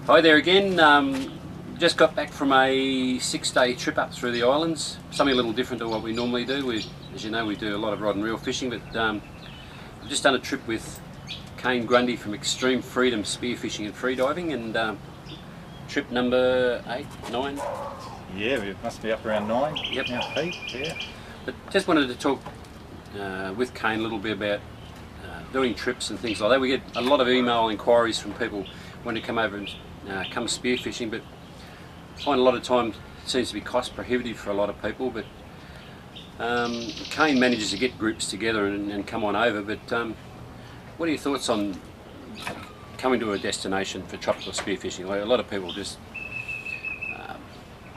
Hi there again. Just got back from a 6-day trip up through the islands. Something a little different to what we normally do. As you know, we do a lot of rod and reel fishing, but I've just done a trip with Kane Grundy from Extreme Freedom Spearfishing and Freediving, and trip number 8, 9? Yeah, it must be up around 9. Yep. Feet, yeah. But just wanted to talk with Kane a little bit about doing trips and things like that. We get a lot of email inquiries from people wanting to come over and come spearfishing, but I find a lot of time it seems to be cost prohibitive for a lot of people. But Kane manages to get groups together and come on over. But what are your thoughts on coming to a destination for tropical spearfishing? Like, a lot of people just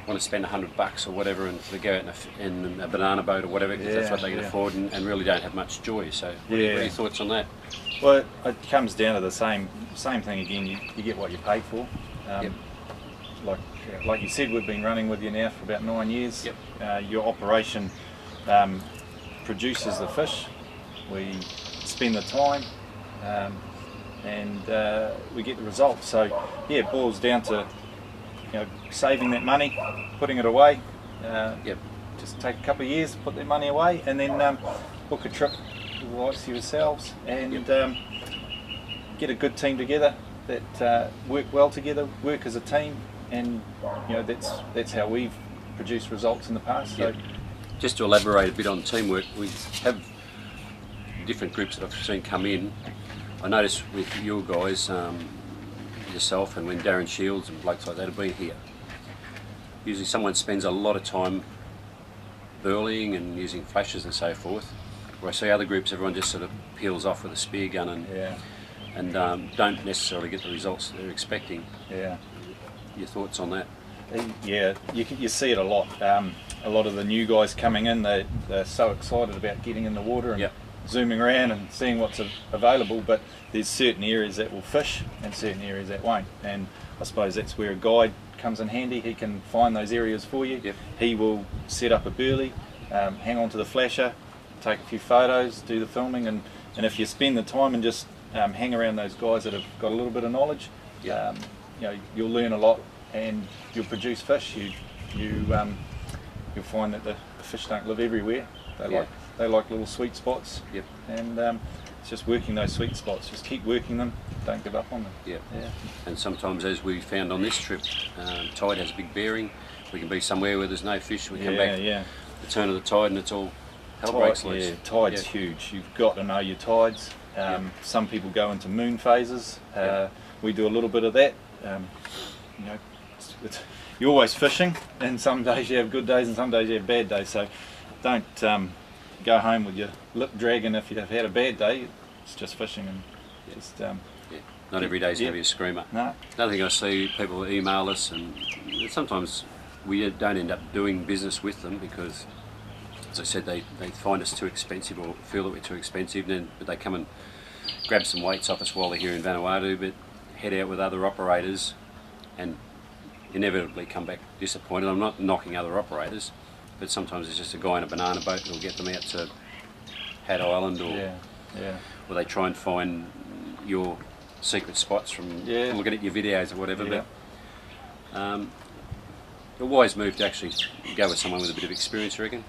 want to spend $100 or whatever and to go out in a banana boat or whatever, because that's what they can afford, and really don't have much joy. So what are your thoughts on that? Well, it comes down to the same thing again. You get what you pay for. Like you said, we've been running with you now for about 9 years. Your operation produces the fish. We spend the time, and we get the results. So yeah, it boils down to saving that money, putting it away. Just take a couple of years to put that money away, and then book a trip with the likes of yourselves, and get a good team together that work well together, work as a team, and that's how we've produced results in the past. So just to elaborate a bit on teamwork, we have different groups that I've seen come in. I noticed with your guys, yourself, and when Darren Shields and blokes like that have been here, usually someone spends a lot of time burleying and using flashes and so forth, where I see other groups, everyone just sort of peels off with a spear gun and don't necessarily get the results that they're expecting. Your thoughts on that? Yeah, you see it a lot. A lot of the new guys coming in, they're so excited about getting in the water and zooming around and seeing what's available, but there's certain areas that will fish and certain areas that won't, and I suppose that's where a guide comes in handy. He can find those areas for you. He will set up a burley, hang on to the flasher, take a few photos, do the filming, and if you spend the time and just hang around those guys that have got a little bit of knowledge, you'll learn a lot and you'll produce fish. You'll find that the fish don't live everywhere. They like little sweet spots, and it's just working those sweet spots. Just keep working them, don't give up on them. And sometimes, as we found on this trip, tide has a big bearing. We can be somewhere where there's no fish. We come back the turn of the tide and it's all hell breaks loose. Tide's huge. You've got to know your tides. Some people go into moon phases. We do a little bit of that. You're always fishing, and some days you have good days and some days you have bad days. So don't go home with your lip dragging if you've had a bad day. It's just fishing, and just not every day's going to be a screamer. No. Another thing I see, people email us, and sometimes we don't end up doing business with them because, as I said, they find us too expensive or feel that we're too expensive, but they come and grab some weights off us while they're here in Vanuatu, but head out with other operators and inevitably come back disappointed. I'm not knocking other operators, but sometimes it's just a guy in a banana boat that'll get them out to Hat Island, or they try and find your secret spots from looking at your videos or whatever. But a wise move to actually go with someone with a bit of experience, I reckon.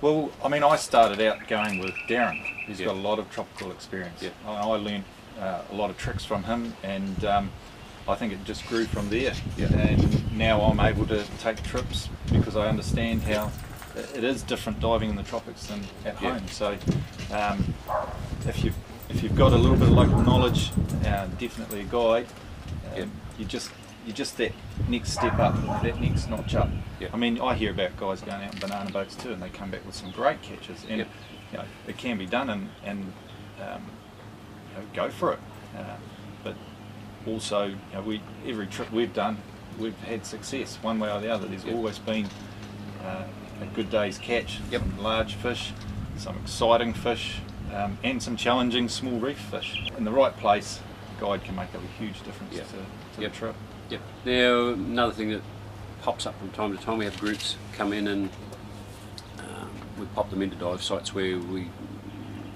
Well, I mean, I started out going with Darren. He's got a lot of tropical experience. I learned a lot of tricks from him, and I think it just grew from there. And now I'm able to take trips because I understand how it is different diving in the tropics than at home. So if you've got a little bit of local knowledge, definitely a guide. You just that next step up, that next notch up. I mean, I hear about guys going out in banana boats too, and they come back with some great catches, and it can be done, and go for it. But also, every trip we've done, we've had success one way or the other. There's always been a good day's catch, some large fish, some exciting fish, and some challenging small reef fish. In the right place, a guide can make a huge difference to the trip. Now, another thing that pops up from time to time, we have groups come in and we pop them into dive sites where we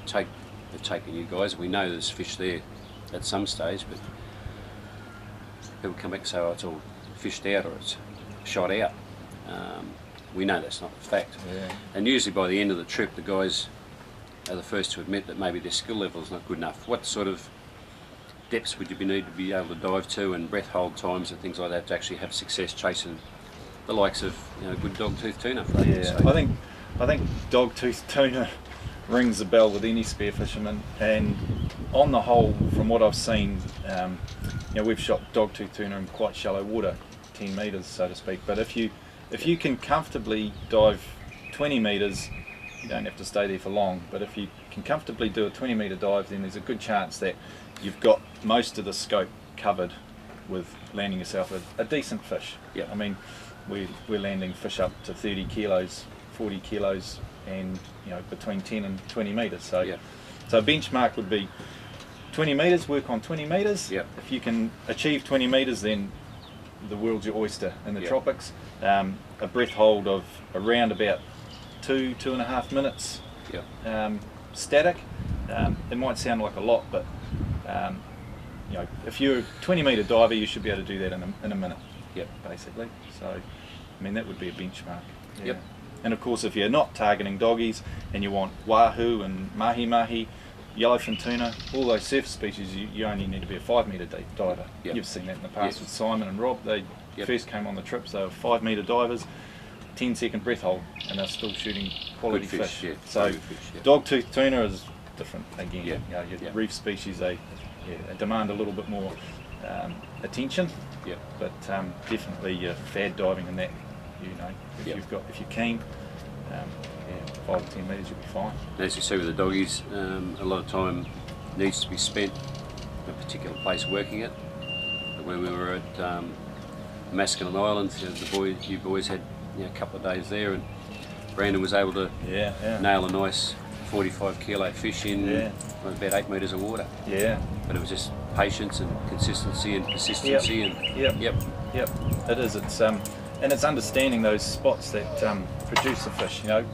take you guys. We know there's fish there at some stage, but people come back and say, oh, it's all fished out or it's shot out. We know that's not the fact. Yeah. And usually by the end of the trip, the guys are the first to admit that maybe their skill level is not good enough. What sort of depths would you need to be able to dive to, and breath hold times and things like that, to actually have success chasing the likes of, you know, good dogtooth tuna? Yeah, I think dogtooth tuna rings the bell with any spearfisherman, and on the whole, from what I've seen, you know, we've shot dogtooth tuna in quite shallow water, 10 metres so to speak. But if you can comfortably dive 20 metres, you don't have to stay there for long. But if you can comfortably do a 20-metre dive, then there's a good chance that you've got most of the scope covered with landing yourself a decent fish. Yeah. I mean, we're landing fish up to 30 kilos, 40 kilos, and you know, between 10 and 20 metres. So, Yeah. so a benchmark would be 20 metres. Work on 20 metres. Yeah. If you can achieve 20 metres, then the world's your oyster in the Yeah. tropics. A breath hold of around about 2.5 minutes. Yeah. Static. It might sound like a lot, but you know, if you're a 20-metre diver, you should be able to do that in a minute. Yep. Basically. So, I mean, that would be a benchmark. Yeah. Yep. And of course, if you're not targeting doggies and you want wahoo and mahi-mahi, yellowfin tuna, all those surface species, you only need to be a 5-metre deep diver. Yep. You've seen that in the past Yes. with Simon and Rob. They Yep. first came on the trips, they were 5-metre divers, 10-second breath hold, and they're still shooting quality Good fish, yeah. So Very good fish, yeah. dogtooth tuna is different again. Yeah. You know, your Yeah. reef species, they demand a little bit more attention. Yeah. But definitely F.A.D diving in that, you know, if Yeah. if you're keen, 5 or 10 metres you'll be fine. As you see with the doggies, a lot of time needs to be spent in a particular place working it. But when we were at Maskin Island, you boys had, you know, a couple of days there, and Brandon was able to Yeah. nail a nice 45 kilo fish in Yeah. about 8 metres of water. Yeah. But it was just patience and consistency and persistency. Yep. And Yep. yep, It is. It's and it's understanding those spots that produce the fish. You know,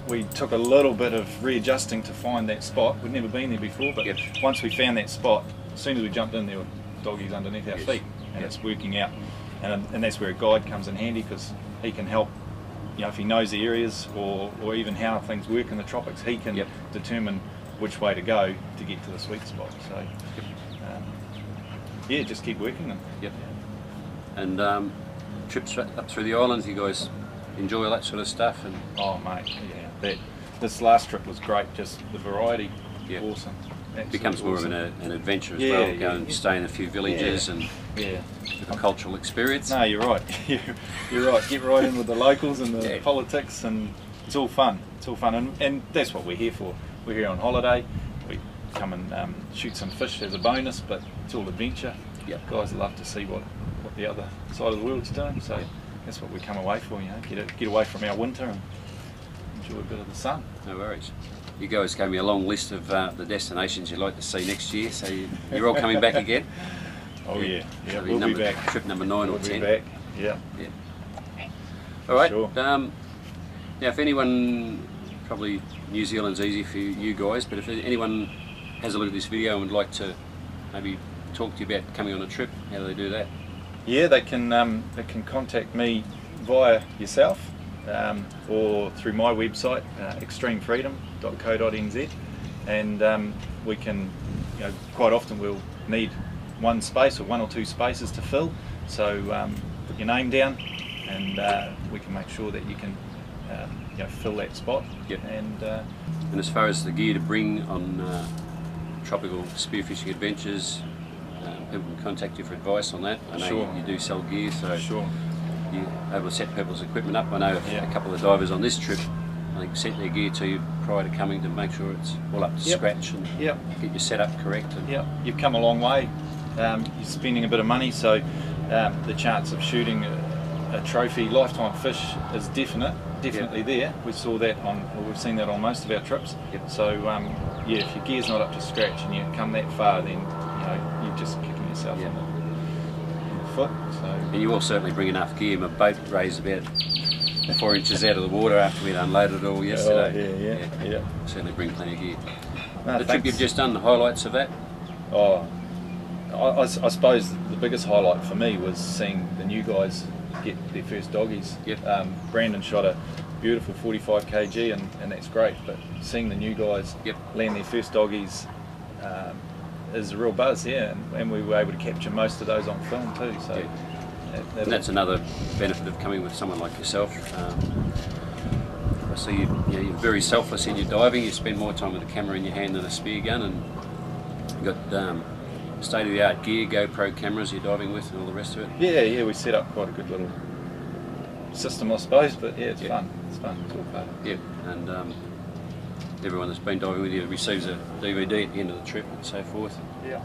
we took a little bit of readjusting to find that spot. We'd never been there before, but Yep. once we found that spot, as soon as we jumped in, there were doggies underneath our Yes. feet, and Yep. it's working out. And that's where a guide comes in handy, because he can help. You know, if he knows the areas or even how things work in the tropics, he can Yep. determine which way to go to get to the sweet spot. So, yeah, just keep working them. yep. And trips up through the islands, you guys enjoy all that sort of stuff? And Oh, mate, yeah. This last trip was great. Just the variety, Yeah. awesome. it becomes more Absolutely of an adventure as Yeah, well. yeah, Go and yeah. stay in a few villages Yeah. and Yeah. have a cultural experience. No, you're right. You're right. Get right in with the locals and the Yeah. politics, and it's all fun. It's all fun, and that's what we're here for. We're here on holiday. We come and shoot some fish as a bonus, but it's all adventure. Yeah. Guys love to see what the other side of the world's doing, so Yeah. that's what we come away for. You know, get away from our winter and enjoy a bit of the sun. No worries. You guys gave me a long list of the destinations you'd like to see next year, so you're all coming back again? Oh yeah, So we'll be back. Trip number 9 or We'll 10. be back. Yeah. Yeah. All right. Sure. Now, if anyone, probably New Zealand's easy for you guys, but if anyone has a look at this video and would like to maybe talk to you about coming on a trip, how do they do that? Yeah, they can contact me via yourself or through my website, extremefreedom.co.nz, and we can, you know, quite often we'll need one space or one or two spaces to fill, so put your name down and we can make sure that you can you know, fill that spot. Yep. And And as far as the gear to bring on tropical spearfishing adventures, people can contact you for advice on that. I know Sure. you do sell gear, so sure. you're able to set people's equipment up. I know Yeah. a couple of divers on this trip, I think, sent their gear to you prior to coming to make sure it's all up to Yep. scratch and Yep. get your setup correct. And Yeah, you've come a long way. You're spending a bit of money, so the chance of shooting a trophy lifetime fish is definitely there. We saw that we've seen that on most of our trips. Yep. So yeah, if your gear's not up to scratch and you come that far, then you know you're just kicking yourself Yeah. in the foot. So And you will certainly bring enough gear. My boat raised about 4 inches out of the water after we'd unloaded it all yesterday. yeah. Certainly bring plenty of gear. No, The trip thanks. you've just done, the highlights of that? Oh, I suppose the biggest highlight for me was seeing the new guys get their first doggies. Yep. Brandon shot a beautiful 45 kg and that's great, but seeing the new guys Yep. land their first doggies is a real buzz, yeah, and we were able to capture most of those on film too. So and that's another benefit of coming with someone like yourself. I see you're very selfless in your diving. You spend more time with a camera in your hand than a spear gun, and you've got state-of-the-art gear, GoPro cameras you're diving with, and all the rest of it. Yeah, we set up quite a good little system, I suppose. But yeah, it's fun. It's fun. It's all part of it. Yeah, and everyone that's been diving with you receives a DVD at the end of the trip and so forth. Yeah.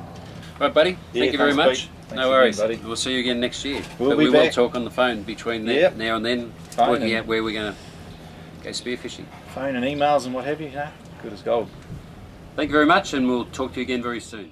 Right, buddy. Thank you very much. No worries. Again, buddy. We'll see you again next year. We'll we be will back. talk on the phone between now and then, working out where we're going to go spearfishing. Phone and emails and what have you. Good as gold. Thank you very much, and we'll talk to you again very soon.